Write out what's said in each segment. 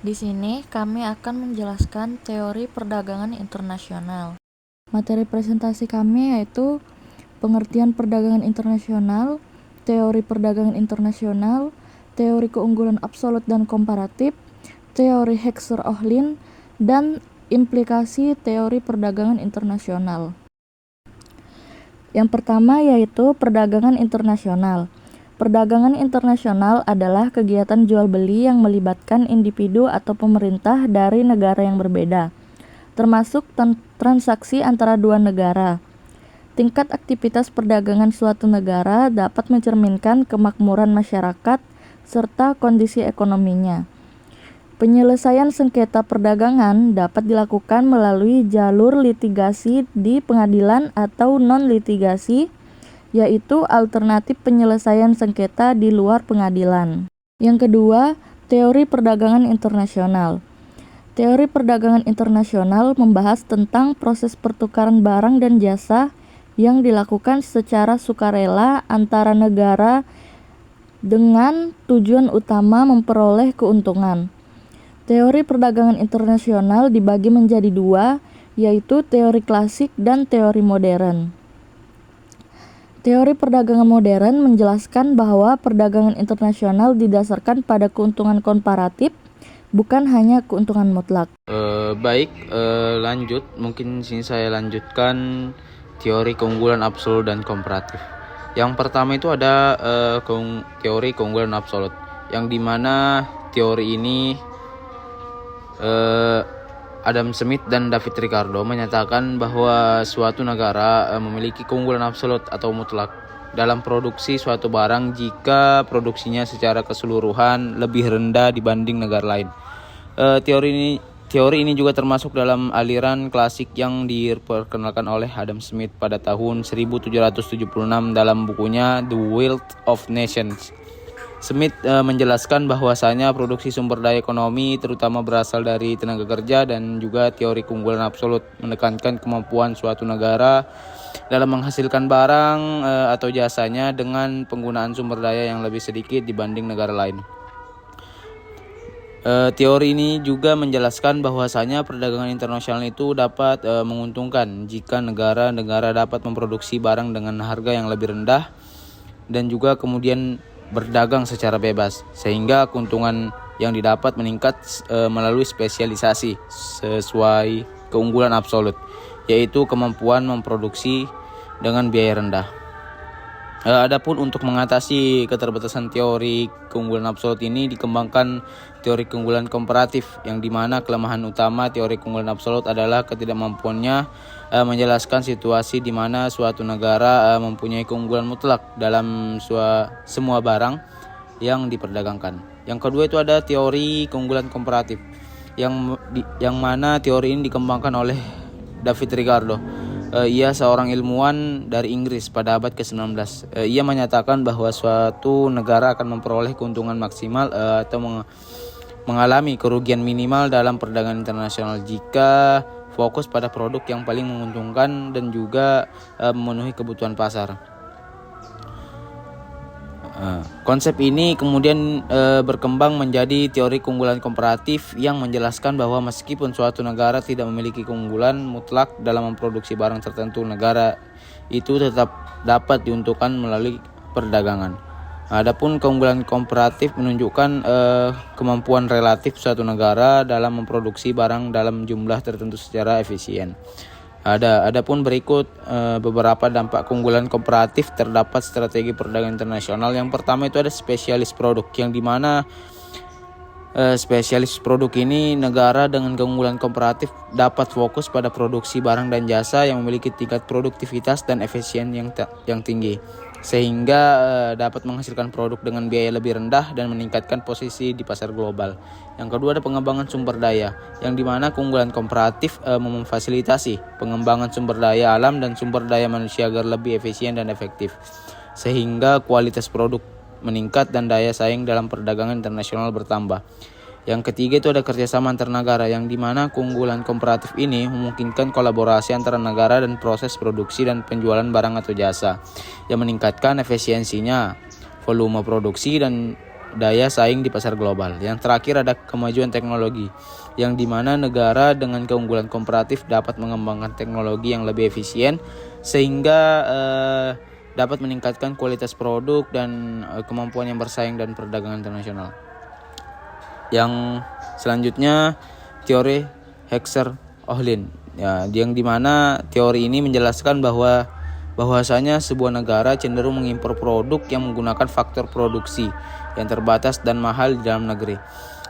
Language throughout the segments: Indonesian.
Di sini kami akan menjelaskan teori perdagangan internasional. Materi presentasi kami yaitu pengertian perdagangan internasional, teori perdagangan internasional, teori keunggulan absolut dan komparatif, teori Heckscher-Ohlin, dan implikasi teori perdagangan internasional. Yang pertama yaitu perdagangan internasional. Perdagangan internasional adalah kegiatan jual beli yang melibatkan individu atau pemerintah dari negara yang berbeda, termasuk transaksi antara dua negara. Tingkat aktivitas perdagangan suatu negara dapat mencerminkan kemakmuran masyarakat serta kondisi ekonominya. Penyelesaian sengketa perdagangan dapat dilakukan melalui jalur litigasi di pengadilan atau non-litigasi, yaitu alternatif penyelesaian sengketa di luar pengadilan. Yang kedua, teori perdagangan internasional. Teori perdagangan internasional membahas tentang proses pertukaran barang dan jasa yang dilakukan secara sukarela antara negara dengan tujuan utama memperoleh keuntungan. Teori perdagangan internasional dibagi menjadi dua, yaitu teori klasik dan teori modern. Teori perdagangan modern menjelaskan bahwa perdagangan internasional didasarkan pada keuntungan komparatif, bukan hanya keuntungan mutlak. Lanjut. Mungkin sini saya lanjutkan teori keunggulan absolut dan komparatif. Yang pertama itu ada teori keunggulan absolut, yang dimana teori ini Adam Smith dan David Ricardo menyatakan bahwa suatu negara memiliki keunggulan absolut atau mutlak dalam produksi suatu barang jika produksinya secara keseluruhan lebih rendah dibanding negara lain. Teori ini juga termasuk dalam aliran klasik yang diperkenalkan oleh Adam Smith pada tahun 1776 dalam bukunya The Wealth of Nations. Smith menjelaskan bahwasanya produksi sumber daya ekonomi terutama berasal dari tenaga kerja, dan juga teori keunggulan absolut menekankan kemampuan suatu negara dalam menghasilkan barang atau jasanya dengan penggunaan sumber daya yang lebih sedikit dibanding negara lain. Teori ini juga menjelaskan bahwasanya perdagangan internasional itu dapat menguntungkan jika negara-negara dapat memproduksi barang dengan harga yang lebih rendah dan juga kemudian berdagang secara bebas, sehingga keuntungan yang didapat meningkat melalui spesialisasi sesuai keunggulan absolut, yaitu kemampuan memproduksi dengan biaya rendah. Adapun untuk mengatasi keterbatasan teori keunggulan absolut ini dikembangkan teori keunggulan komparatif, yang dimana kelemahan utama teori keunggulan absolut adalah ketidakmampuannya menjelaskan situasi di mana suatu negara mempunyai keunggulan mutlak dalam semua barang yang diperdagangkan. Yang kedua itu ada teori keunggulan komparatif, yang mana teori ini dikembangkan oleh David Ricardo. Ia seorang ilmuwan dari Inggris pada abad ke-19. Ia menyatakan bahwa suatu negara akan memperoleh keuntungan maksimal atau mengalami kerugian minimal dalam perdagangan internasional jika fokus pada produk yang paling menguntungkan dan juga memenuhi kebutuhan pasar. Konsep ini kemudian berkembang menjadi teori keunggulan komparatif yang menjelaskan bahwa meskipun suatu negara tidak memiliki keunggulan mutlak dalam memproduksi barang tertentu, negara itu tetap dapat diuntungkan melalui perdagangan. Adapun keunggulan komparatif menunjukkan kemampuan relatif suatu negara dalam memproduksi barang dalam jumlah tertentu secara efisien. Adapun berikut beberapa dampak keunggulan komparatif. Terdapat strategi perdagangan internasional. Yang pertama itu ada spesialis produk, yang dimana spesialis produk ini negara dengan keunggulan komparatif dapat fokus pada produksi barang dan jasa yang memiliki tingkat produktivitas dan efisien yang tinggi, sehingga dapat menghasilkan produk dengan biaya lebih rendah dan meningkatkan posisi di pasar global. Yang kedua ada pengembangan sumber daya, yang dimana keunggulan komparatif memfasilitasi pengembangan sumber daya alam dan sumber daya manusia agar lebih efisien dan efektif, sehingga kualitas produk meningkat dan daya saing dalam perdagangan internasional bertambah. Yang ketiga itu ada kerjasama antar negara, yang dimana keunggulan komparatif ini memungkinkan kolaborasi antara negara dan proses produksi dan penjualan barang atau jasa yang meningkatkan efisiensinya, volume produksi daya saing di pasar global. Yang terakhir ada kemajuan teknologi, yang dimana negara dengan keunggulan komparatif dapat mengembangkan teknologi yang lebih efisien sehingga dapat meningkatkan kualitas produk dan kemampuan yang bersaing dan perdagangan internasional. Yang selanjutnya teori Heckscher-Ohlin, ya, yang dimana teori ini menjelaskan bahwasanya sebuah negara cenderung mengimpor produk yang menggunakan faktor produksi yang terbatas dan mahal di dalam negeri,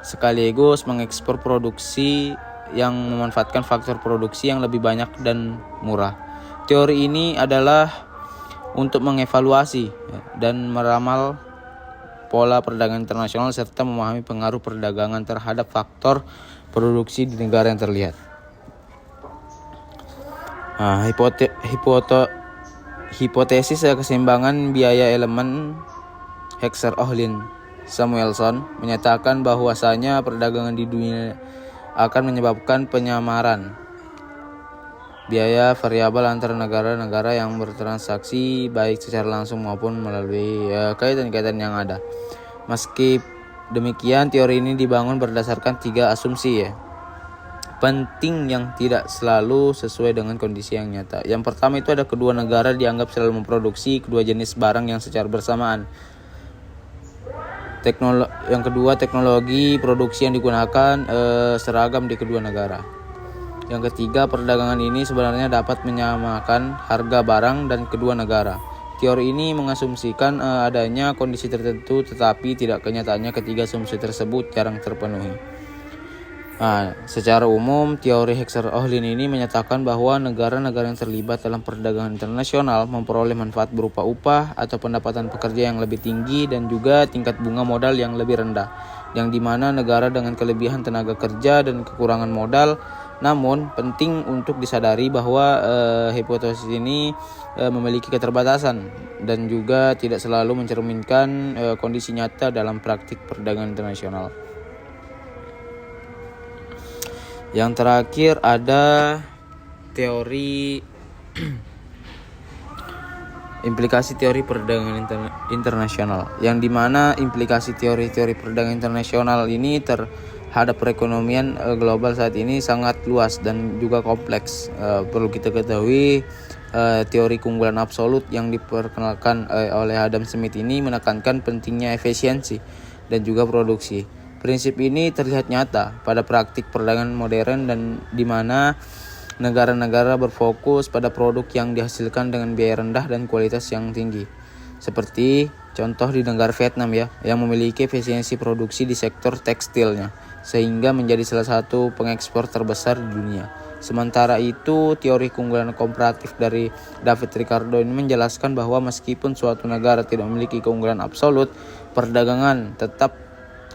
sekaligus mengekspor produksi yang memanfaatkan faktor produksi yang lebih banyak dan murah. Teori ini adalah untuk mengevaluasi dan meramal pola perdagangan internasional serta memahami pengaruh perdagangan terhadap faktor produksi di negara yang terlihat. Hipotesis keseimbangan biaya elemen Heckscher-Ohlin Samuelson menyatakan bahwasanya perdagangan di dunia akan menyebabkan penyamaran biaya variabel antara negara-negara yang bertransaksi baik secara langsung maupun melalui kaitan-kaitan yang ada. Meski demikian, teori ini dibangun berdasarkan 3 asumsi penting yang tidak selalu sesuai dengan kondisi yang nyata. Yang pertama itu ada kedua negara dianggap selalu memproduksi kedua jenis barang yang secara bersamaan. Yang kedua, teknologi produksi yang digunakan seragam di kedua negara. Yang ketiga, perdagangan ini sebenarnya dapat menyamakan harga barang dan kedua negara. Teori ini mengasumsikan adanya kondisi tertentu, tetapi tidak kenyataannya ketiga asumsi tersebut jarang terpenuhi. Secara umum, teori Heckscher-Ohlin ini menyatakan bahwa negara-negara yang terlibat dalam perdagangan internasional memperoleh manfaat berupa upah atau pendapatan pekerja yang lebih tinggi dan juga tingkat bunga modal yang lebih rendah, yang dimana negara dengan kelebihan tenaga kerja dan kekurangan modal. Namun, penting untuk disadari bahwa hipotesis ini memiliki keterbatasan dan juga tidak selalu mencerminkan kondisi nyata dalam praktik perdagangan internasional. Yang terakhir ada teori implikasi teori perdagangan internasional, yang dimana implikasi teori-teori perdagangan internasional ini terhadap perekonomian global saat ini sangat luas dan juga kompleks. Perlu kita ketahui, teori keunggulan absolut yang diperkenalkan oleh Adam Smith ini menekankan pentingnya efisiensi dan juga produksi. Prinsip ini terlihat nyata pada praktik perdagangan modern dan di mana negara-negara berfokus pada produk yang dihasilkan dengan biaya rendah dan kualitas yang tinggi. Seperti contoh di negara Vietnam yang memiliki efisiensi produksi di sektor tekstilnya sehingga menjadi salah satu pengekspor terbesar di dunia. Sementara itu, teori keunggulan komparatif dari David Ricardo ini menjelaskan bahwa meskipun suatu negara tidak memiliki keunggulan absolut, perdagangan tetap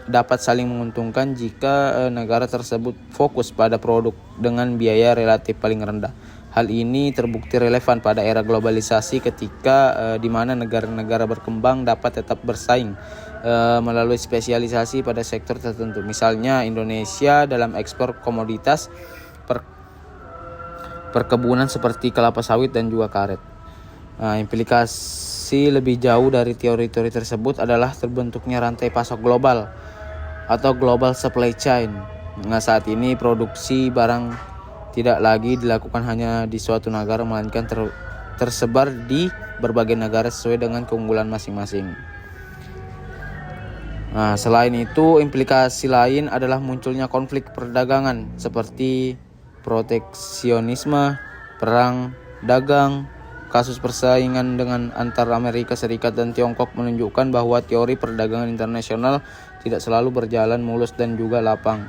dapat saling menguntungkan jika negara tersebut fokus pada produk dengan biaya relatif paling rendah. Hal ini terbukti relevan pada era globalisasi ketika di mana negara-negara berkembang dapat tetap bersaing melalui spesialisasi pada sektor tertentu. Misalnya Indonesia dalam ekspor komoditas perkebunan seperti kelapa sawit dan juga karet. Implikasi lebih jauh dari teori-teori tersebut adalah terbentuknya rantai pasok global atau global supply chain. Saat ini produksi barang tidak lagi dilakukan hanya di suatu negara, melainkan tersebar di berbagai negara sesuai dengan keunggulan masing-masing. Selain itu, implikasi lain adalah munculnya konflik perdagangan seperti proteksionisme, perang dagang. Kasus persaingan dengan antara Amerika Serikat dan Tiongkok menunjukkan bahwa teori perdagangan internasional tidak selalu berjalan mulus dan juga lapang.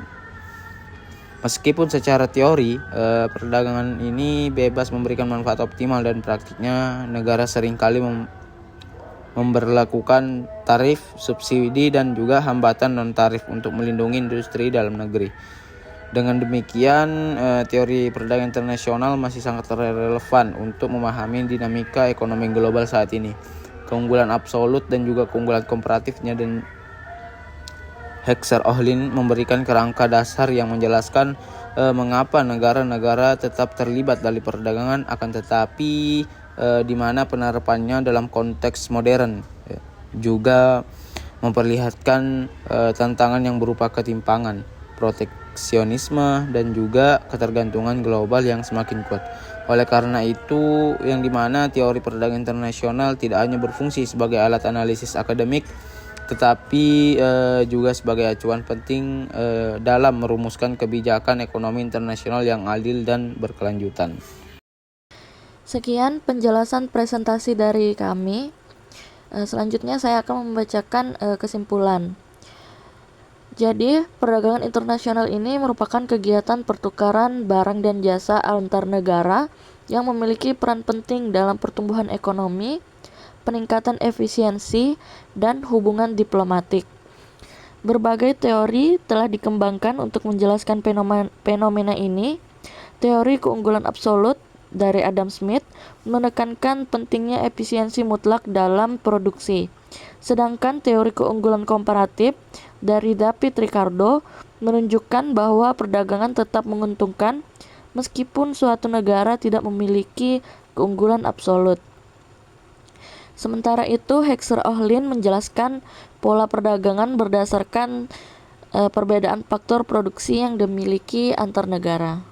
Meskipun secara teori perdagangan ini bebas memberikan manfaat optimal dan praktiknya negara seringkali memberlakukan tarif, subsidi dan juga hambatan non-tarif untuk melindungi industri dalam negeri. Dengan demikian, teori perdagangan internasional masih sangat relevan untuk memahami dinamika ekonomi global saat ini. Keunggulan absolut dan juga keunggulan komparatifnya dan Heckscher-Ohlin memberikan kerangka dasar yang menjelaskan mengapa negara-negara tetap terlibat dalam perdagangan, akan tetapi di mana penerapannya dalam konteks modern juga memperlihatkan tantangan yang berupa ketimpangan, proteksionisme, dan juga ketergantungan global yang semakin kuat. Oleh karena itu, yang dimana teori perdagangan internasional tidak hanya berfungsi sebagai alat analisis akademik, tetapi juga sebagai acuan penting dalam merumuskan kebijakan ekonomi internasional yang adil dan berkelanjutan. Sekian penjelasan presentasi dari kami. Selanjutnya saya akan membacakan kesimpulan. Jadi, perdagangan internasional ini merupakan kegiatan pertukaran barang dan jasa antar negara yang memiliki peran penting dalam pertumbuhan ekonomi, peningkatan efisiensi, dan hubungan diplomatik. Berbagai teori telah dikembangkan untuk menjelaskan fenomena ini. Teori keunggulan absolut dari Adam Smith menekankan pentingnya efisiensi mutlak dalam produksi. Sedangkan teori keunggulan komparatif dari David Ricardo menunjukkan bahwa perdagangan tetap menguntungkan meskipun suatu negara tidak memiliki keunggulan absolut. Sementara itu, Hexer-Ohlin menjelaskan pola perdagangan berdasarkan perbedaan faktor produksi yang dimiliki antar negara.